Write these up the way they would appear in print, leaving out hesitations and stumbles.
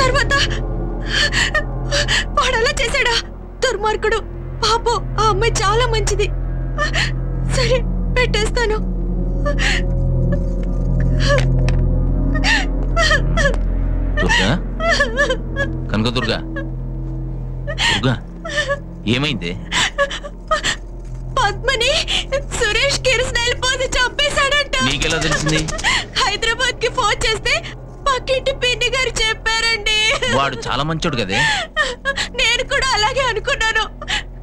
తర్వాత వాడు అలా చేశాడా? దుర్మార్గుడు. పాపం ఆ అమ్మాయి చాలా మంచిది. సరే పెట్టేస్తాను. దుర్గా, కనకదుర్గా, దుర్గా, ఏమైంది? పద్మని సురేష్ కిరసనాయలు పోసి చంపేశాడంట. నీకెలా తెలిసింది? హైదరాబాద్ కి ఫోన్ చేస్తే పక్కింటి పిన్ని గారు చెప్పారండి. వాడు చాలా మంచోడు కదే. నేను కూడా అలాగే అనుకున్నాను,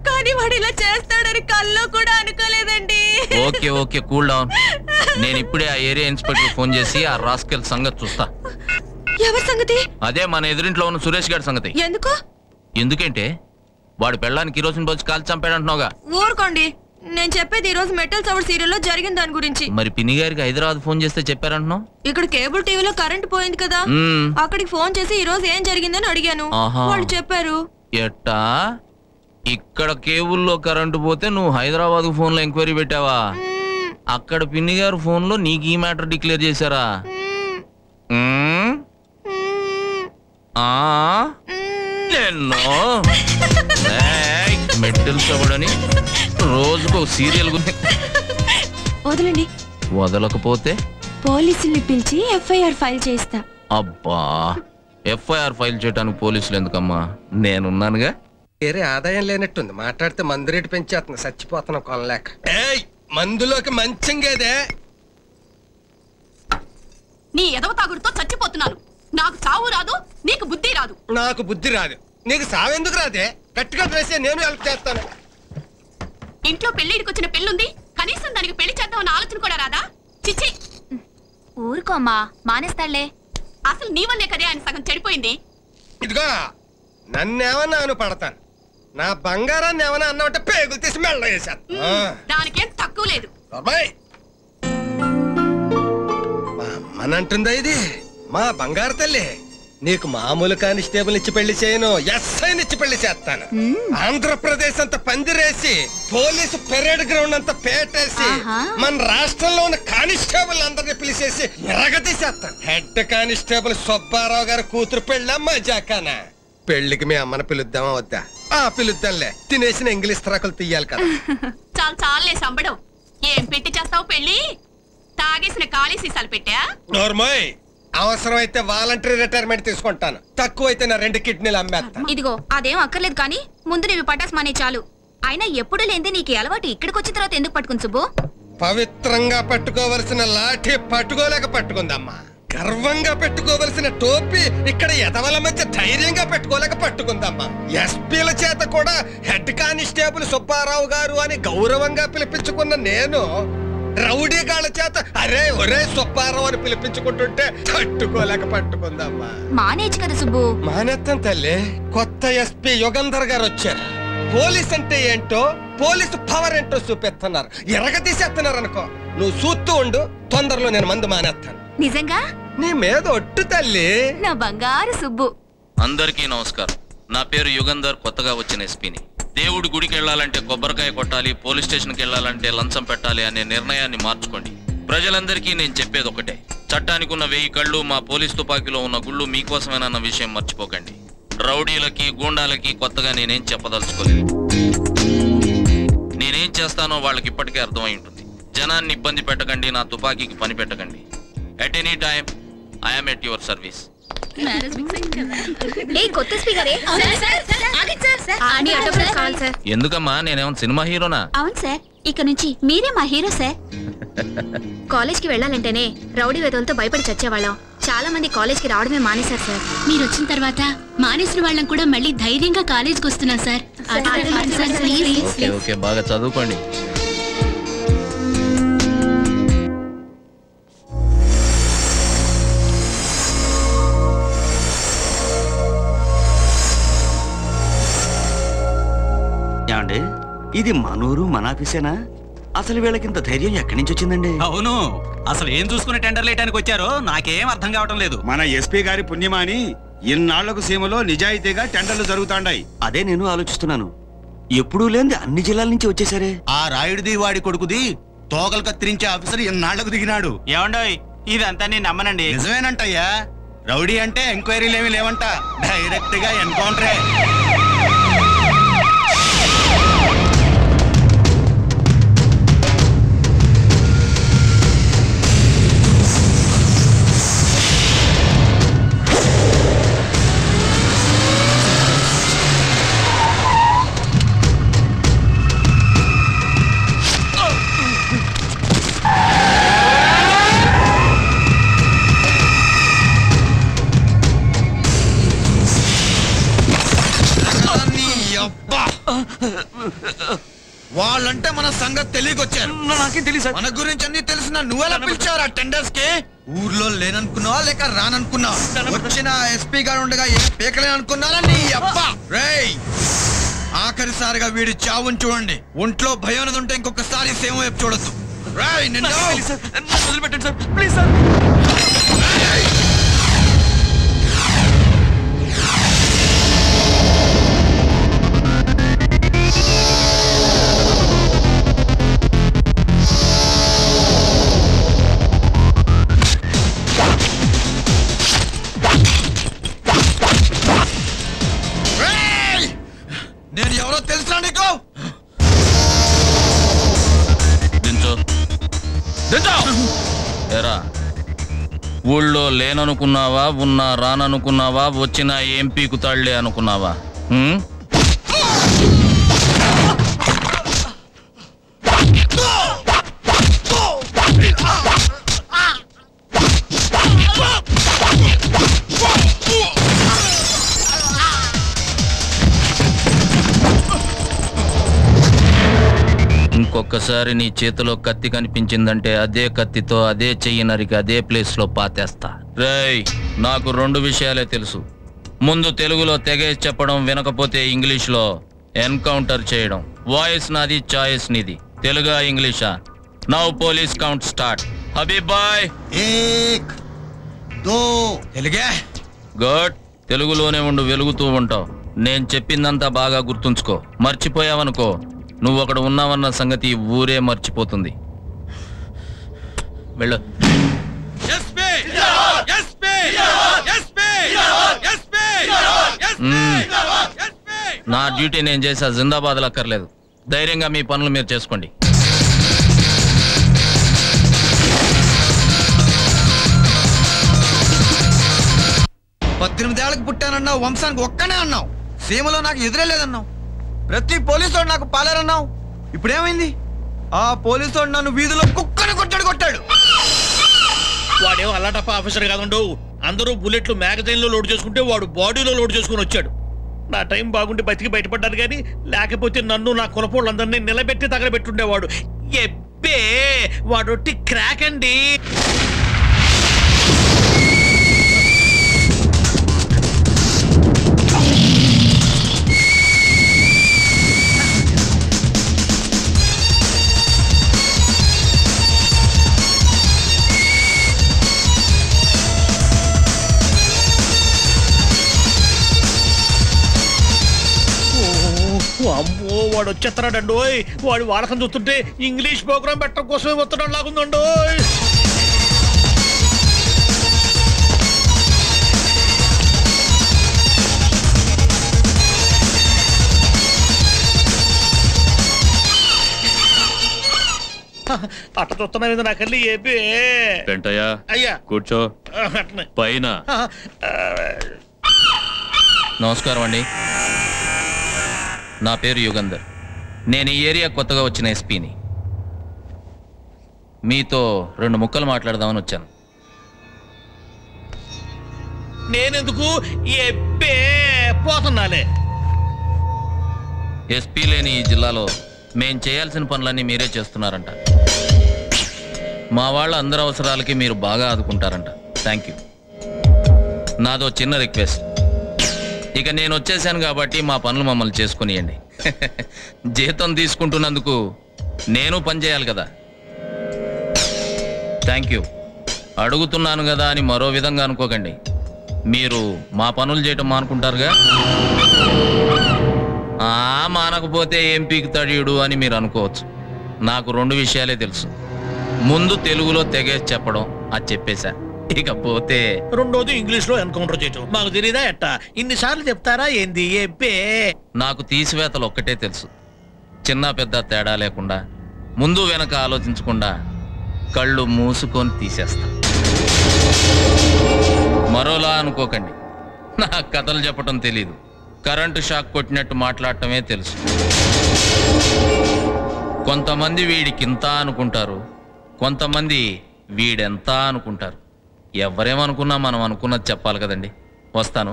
కానీ వాడు ఇలా చేస్తాడని కల్లో కూడా అనుకోలేదండి. Okay okay, cool down. నేను ఇప్పుడే ఆ ఏరియా ఇన్స్పెక్టర్ ఫోన్ చేసి ఆ రాస్కెల్ సంగతి చూస్తా. ఎవరి సంగతి? అదే మన ఎదురింట్లో ఉన్న సురేష్ గారి సంగతి. ఎందుకు? ఎందుకంటే వాడు పెళ్ళానికి కిరోసిన్ పోసి కాల్చి చంపాడంటున్నావుగా. ఊరుకోండి, నేను చెప్పేది ఈ రోజు మెటల్ సవర్ సీరియల్లో జరిగిన దాని గురించి. మరి పిన్ని గారికి హైదరాబాద్ ఫోన్ చేస్తే చెప్పారంటున్నావు. ఇక్కడ కేబుల్ టీవీలో కరెంట్ పోయింది కదా, అక్కడికి ఫోన్ చేసి ఈ రోజు ఏం జరిగిందని అడిగాను. వాళ్ళు చెప్పారు. ఎట్టా? ఇక్కడ కేబుల్లో కరెంటు పోతే నువ్వు హైదరాబాద్ ఫోన్ లో ఎంక్వైరీ పెట్టావా? అక్కడ పిన్ని గారు ఫోన్ లో నీకు ఈ మ్యాటర్ డిక్లేర్ చేశారా? మెటల్ సవడని రోజుకు సీరియల్ వదలండి. వదలకపోతే పోలీసుల్ని పిలిచి ఎఫ్ఐఆర్ ఫైల్ చేస్తా. అబ్బా, ఎఫ్ఐఆర్ ఫైల్ చేయడానికి పోలీసులు ఎందుకమ్మా? నేనున్నానుగా. వేరే ఆదాయం లేనట్టుంది, మాట్లాడితే మందు రేటు పెంచేస్తుంది, చచ్చిపోతున్నాం కొనలేక. మందులోకి మంచంగేదే. నీ ఎదవ తాగుడుతో చచ్చిపోతున్నాను. నాకు చావు రాదు, నీకు బుద్ధి రాదు. నాకు బుద్ధి రాదు, నీకు సావెందుకు రాదే? గట్టిగా డ్రెస్సే, నేను హెల్ప్ చేస్తాను. ఇంట్లో పెళ్లిడికి వచ్చిన పెళ్ళుంది, కనీసం దానికి పెళ్లి చేద్దామన్న ఆలోచన కూడా రాదా? చిచ్చి, ఊరుకోమ్మా, మానేస్తాళ్లే. అసలు నీ వల్లే కదే ఆయన సగం చెడిపోయింది. ఇదిగో నన్నేమన్నా అను పడతాను, నా బంగారాన్ని ఏమన్నా అన్నావంటే పేగులు తీసి మెళ్ళ వేసేస్తాను. దానికేం తక్కువ లేదు. మా అమ్మనంటుందా ఇది? మా బంగారు తల్లి, నీకు మామూలు కానిస్టేబుల్ ఇచ్చి పెళ్లి చేయను, ఎస్ఐని ఇచ్చి పెళ్లి చేస్తాను. ఆంధ్రప్రదేశ్ అంతా పందిరేసి, పోలీసు పెరేడ్ గ్రౌండ్ అంతా పేటేసి, మన రాష్ట్రంలో ఉన్న కానిస్టేబుల్ అందరినీ పిలిచేసి ఎరగదీసేస్తాను. హెడ్ కానిస్టేబుల్ సుబ్బారావు గారి కూతురు పెళ్ళమ్మా జాకానా. పెళ్లికి మీ అమ్మని పిలుద్దామా వద్దా? పిలుద్దాంలే, తినేసిన ఇంగ్లీష్ తరకులు తీయాలి కదా. చాలు చాలే సంబడం. ఏం పెట్టి చేస్తావు పెళ్లి? తాగేసిన ఖాళీ సీసాలు పెట్టా? నోర్మోయ్, అవసరమైతే వాలంటరీ రిటైర్మెంట్ తీసుకుంటాను, తక్కువైతే నా 2 కిడ్నీలు అమ్మేస్తాను. ఇదిగో అదేం అక్కర్లేదు, కానీ ముందు నీవి పటాస్ మానే చాలు. అయినా ఎప్పుడు లేంది నీకు అలవాటు ఇక్కడికి వచ్చిన తర్వాత ఎందుకు పట్టుకుని సుబ్బు? పవిత్రంగా పట్టుకోవలసిన లాఠీ పట్టుకోలేక పట్టుకుందమ్మా. గర్వంగా పెట్టుకోవలసిన టోపీ ఇక్కడ ఎదవల మధ్య ధైర్యంగా పెట్టుకోలేక పట్టుకుందమ్మా. ఎస్పీల చేత కూడా హెడ్ కానిస్టేబుల్ సుబ్బారావు గారు అని గౌరవంగా పిలిపించుకున్న నేను రౌడీ గాళ్ళ చేత అరే ఒరే సుబ్బారావు అని పిలిపించుకుంటుంటే తట్టుకోలేక పట్టుకుందమ్మా. మానేచ్చు కదా సుబ్బు. మానేత్తం తల్లి. కొత్త ఎస్పీ యుగంధర్ గారు వచ్చారు. పోలీస్ అంటే ఏంటో, పోలీసు పవర్ ఏంటో చూపిస్తున్నారు, ఎరగదీసేస్తున్నారు అనుకో. నువ్వు చూస్తూ ఉండు, తొందరలో నేను మందు మానేస్తాను. నిజంగా? నీ మీద ఒట్టు తల్లి. నా బంగారు సుబ్బు. అందరికీ నమస్కారం. నా పేరు యుగంధర్, కొత్తగా వచ్చిన ఎస్పీని. దేవుడి గుడికి వెళ్ళాలంటే కొబ్బరికాయ కొట్టాలి, పోలీస్ స్టేషన్కి వెళ్ళాలంటే లంచం పెట్టాలి అనే నిర్ణయాన్ని మార్చుకోండి. ప్రజలందరికీ నేను చెప్పేది ఒకటే, చట్టానికి ఉన్న 1000 కళ్ళు, మా పోలీస్ తుపాకీలో ఉన్న గుళ్ళు మీకోసమేనన్న విషయం మర్చిపోకండి. రౌడీలకి గూండాలకి కొత్తగా నేనేం చెప్పదలుచుకోలేదు. నేనేం చేస్తానో వాళ్ళకి ఇప్పటికే అర్థమై ఉంటుంది. జనాన్ని ఇబ్బంది పెట్టకండి, నా తుపాకీకి పని పెట్టకండి. At any time I'm at your service. ఎందుకమ్మా, నేనేమన్నా సినిమా హీరోనా? అవును సార్, ఇక నుంచి మీరే మా హీరో సార్. కాలేజ్ కి వెళ్ళాలంటేనే రౌడీ వెధవులతో భయపడి చచ్చేవాళ్ళం. చాలా మంది కాలేజ్ కి రావడమే మానేశారు సార్. మీరు వచ్చిన తర్వాత మానేసిన వాళ్ళం కూడా మళ్ళీ ధైర్యంగా కాలేజ్కి వస్తున్నాం సార్. ఓకే, బాగా చదువుకోండి. ఏమండి, ఇది మనూరు మన ఆఫీసేనా? అసలు వీళ్ళకింత ధైర్యం ఎక్కడి నుంచి వచ్చిందండి? అవును, అసలు ఏం చూసుకుని టెండర్ లేయడానికి వచ్చారో నాకేం అర్థం కావటం లేదు. మన ఎస్పీ గారి పుణ్యమాని ఇన్నాళ్లకు సీమలో నిజాయితీగా టెండర్లు జరుగుతాండాయి. అదే నేను ఆలోచిస్తున్నాను, ఎప్పుడూ లేని అన్ని జిల్లాల నుంచి వచ్చేసరే. ఆ రాయుడిది వాడి కొడుకుది తోకలు కత్తిరించే ఆఫీసర్ ఇన్నాళ్లకు దిగినాడు. ఏమండోయ్, ఇదంతా నేను నమ్మనండి. నిజమేనంటయ్యా, రౌడీ అంటే ఎంక్వైరీలు ఏమీ లేవంట, డైరెక్ట్ గా ఎన్కౌంటరే. వాళ్ళంటే మన సంగతి తెలియకొచ్చారు. నాకేం తెలియదు. మన గురించి అన్ని తెలిసిన నువ్వెలా పిలిచారా టెండర్స్ కి? ఊర్లో లేననుకున్నావా లేక రాననుకున్నావా? వచ్చిన ఎస్పీ గారు ఉండగా ఏం పీకలేననుకున్నారా నీ అబ్బా? రేయ్, ఆఖరిసారిగా వీడి చావుని చూడండి. ఒంట్లో భయం అనేది ఉంటే ఇంకొకసారి సేమ్ వైపు చూడొద్దు. రేయ్, నిన్ను వదిలిపెట్టండి సార్, ప్లీజ్ సార్. నేను ఎవరో తెలుసా నీకు? ఎరా, ఊళ్ళో లేననుకున్నావా, ఉన్నా రాననుకున్నావా, వచ్చినా ఏం పీకుతాళ్లే అనుకున్నావా? ఇంకొకసారి నీ చేతిలో కత్తి కనిపించిందంటే అదే కత్తితో అదే చెయ్యి నరికి అదే ప్లేస్ లో పాతేస్తా. రేయ్, నాకు 2 విషయాలే తెలుసు. ముందు తెలుగులో తెగేసి చెప్పడం, వినకపోతే ఇంగ్లీష్ లో ఎన్కౌంటర్ చేయడం. వాయిస్ నాది, చాయిస్ నీది. తెలుగా ఇంగ్లీషా? Now police count start. Habib బాయ్. 1 2 తెలుగే. గుడ్. తెలుగులోనే ఉండు, వెలుగుతూ ఉంటావు. నేను చెప్పిందంతా బాగా గుర్తుంచుకో. మర్చిపోయావనుకో, నువ్వు అక్కడ ఉన్నావన్న సంగతి ఊరే మర్చిపోతుంది. వెళ్ళు. నా డ్యూటీ నేను చేసా, జిందాబాద్లు అక్కర్లేదు. ధైర్యంగా మీ పనులు మీరు చేసుకోండి. పద్దెనిమిదేళ్లకు పుట్టానన్నావు, వంశానికి ఒక్కనే అన్నావు, సీమలో నాకు ఎదురే లేదన్నావు, ప్రతి పోలీసు నాకు పాలేరన్నావు. ఇప్పుడేమైంది? ఆ పోలీసు నన్ను వీధిలో కుక్కని కొట్టాడు. వాడేమో అల్లాటప్ప ఆఫీసర్ కాదుండు. అందరూ బుల్లెట్లు మ్యాగజైన్లో లోడ్ చేసుకుంటే వాడు బాడీలో లోడ్ చేసుకుని వచ్చాడు. నా టైం బాగుండి బతికి బయటపడ్డాను, కానీ లేకపోతే నన్ను నా కులపోళ్ళందరినీ నిలబెట్టి తగలబెట్టుండేవాడు. ఎబ్బే, వాడొట్టి క్రాక్ అండి. అమ్మో, వాడు వచ్చేస్తున్నాడండోయ్. వాడు వాడకం చూస్తుంటే ఇంగ్లీష్ ప్రోగ్రామ్ పెట్టడం కోసమే వస్తున్నాడు లాగుందండోయ్. అట్ట చూస్తున్నా మీద నాకెళ్ళి ఏపీ. వెంటయ్యా, అయ్యా కూర్చో. పైన. నమస్కారం అండి, నా పేరు యుగంధర్. నేను ఈ ఏరియా కొత్తగా వచ్చిన ఎస్పీని. మీతో 2 ముక్కలు మాట్లాడదామని వచ్చాను. నేనెందుకు ఎబ్బే పోతున్నాలే. ఎస్పీ లేని ఈ జిల్లాలో మేం చేయాల్సిన పనులన్నీ మీరే చేస్తున్నారంట. మా వాళ్ళ అందరి అవసరాలకి మీరు బాగా ఆదుకుంటారంట. Thank you. నాదో చిన్న రిక్వెస్ట్. ఇక నేను వచ్చేసాను కాబట్టి మా పనులు మమ్మల్ని చేసుకునియండి. జీతం తీసుకుంటున్నందుకు నేను పని చేయాలి కదా. Thank you. అడుగుతున్నాను కదా అని మరో విధంగా అనుకోకండి. మీరు మా పనులు చేయటం మానుకుంటారుగా. మానకపోతే ఏం పీకుతాడు అని మీరు అనుకోవచ్చు. నాకు 2 విషయాలే తెలుసు. ముందు తెలుగులో తెగేసి చెప్పడం, అది చెప్పేశా. ఇకపోతే రెండోది ఇంగ్లీష్ లో ఎన్కౌంటర్ చేయటం మాకు తెలియదా ఎట్టా ఇన్నిసార్లు చెప్తారా ఏంది ఎప్పే నాకు తీసివేతలు ఒక్కటే తెలుసు. చిన్న పెద్ద తేడా లేకుండా ముందు వెనక ఆలోచించకుండా కళ్ళు మూసుకొని తీసేస్తా. మరోలా అనుకోకండి, నా కథలు చెప్పటం తెలీదు. కరెంటు షాక్ కొట్టినట్టు మాట్లాడటమే తెలుసు. కొంతమంది వీడికింత అనుకుంటారు, కొంతమంది వీడెంత అనుకుంటారు. ఎవరేమనుకున్నా మనం అనుకున్నది చెప్పాలి కదండి. వస్తాను.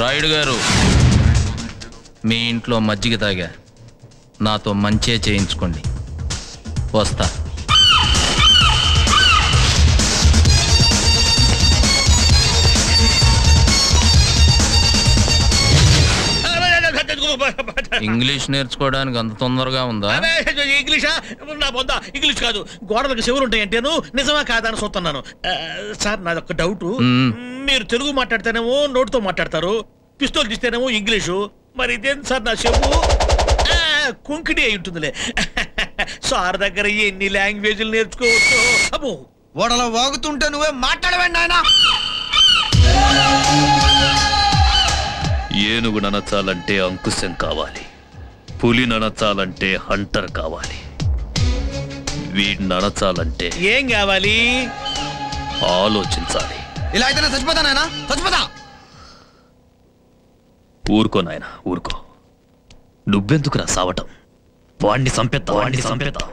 రాయుడు గారు, మీ ఇంట్లో మజ్జిగ తాగా, నాతో మంచే చేయించుకోండి. వస్తా. ఇంగ్లీష్ నేర్చుకోవడానికి అంత తొందరగా ఉందా? ఇంగ్లీషా? నా బొంద ఇంగ్లీష్ కాదు, గోడలకు చెవులు ఉంటాయంటేను. నిజమా కాదని చూస్తున్నాను. సార్ నాది ఒక డౌట్. మీరు తెలుగు మాట్లాడితేనేమో నోటితో మాట్లాడతారు, పిస్తోల్ తీస్తేనేమో ఇంగ్లీషు. మరి ఇదేం సార్ నా చెవు కుంకిడి అయి ఉంటుందిలే. సార్ దగ్గర ఎన్ని లాంగ్వేజ్లు నేర్చుకోవచ్చు. అబ్బో ఓడలో వాగుతుంటే నువ్వే మాట్లాడవండి ఆయన. ఏనుగు ననచాలంటే అంకుశం కావాలి, పులి ననచాలంటే హంటర్ కావాలి, వీడిని ననచాలంటే ఏం కావాలి? ఆలోచించాలి. ఇలా అయితే చచ్చిపోతా నాయనా, చచ్చిపోతా. ఊరుకో నాయనా, ఊరుకో. నువ్వెందుకురా సావటం? వాణ్ణి సంపేద్దా, వాణ్ణి సంపేద్దా.